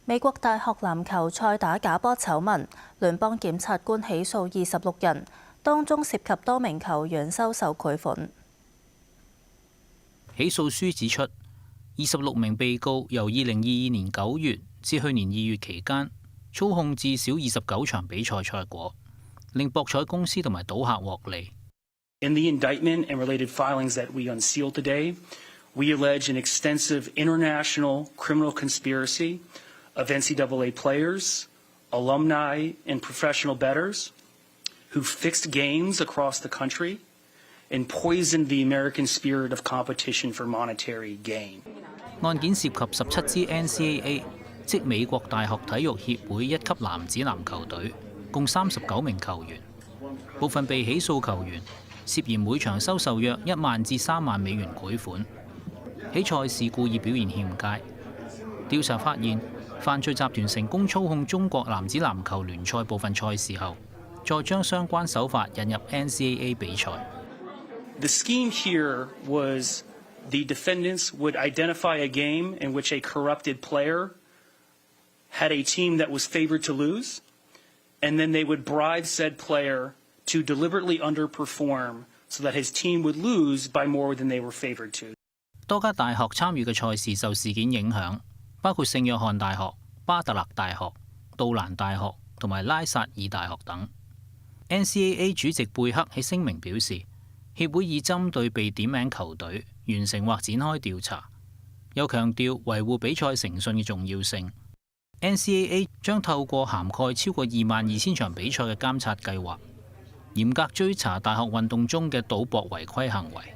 美國大學籃球賽打假波醜聞，聯邦檢察官起訴26人，當中涉及多名球員收受賄款。起訴書指出，26名被告由2022年9月至去年2月期間，操控至少29場比賽賽果，令博彩公司同埋賭客獲利。In the indictment and related filings that we unsealed today, we allege an extensive international criminal conspiracy of NCAA players, alumni, and professional bettors who fixed games across the country and poisoned the American spirit of competition for monetary gain. 案件涉及17支 NCAA， 即美國大學體育協會一級男子籃球隊，共39名球員。部分被起訴球員涉嫌每場收受約1萬至3萬美元賄款，喺賽事故意表現欠佳。調查發現，犯罪集團成功操控中國男子籃球聯賽部分賽事後，再將相關手法引入 NCAA 比賽。The scheme here was the defendants would identify a game in which a corrupted player had a team that was favored to lose, and then they would bribe said player to deliberately underperform so that his team would lose by more than they were favored to. 多家大學參與嘅賽事受事件影響，包括聖約翰大學、巴特勒大學、杜蘭大學同埋拉薩爾大學等。NCAA 主席貝克喺聲明表示，協會已針對被點名球隊完成或展開調查，又強調維護比賽誠信嘅重要性。NCAA 將透過涵蓋超過22,000場比賽嘅監察計劃，嚴格追查大學運動中嘅賭博違規行為。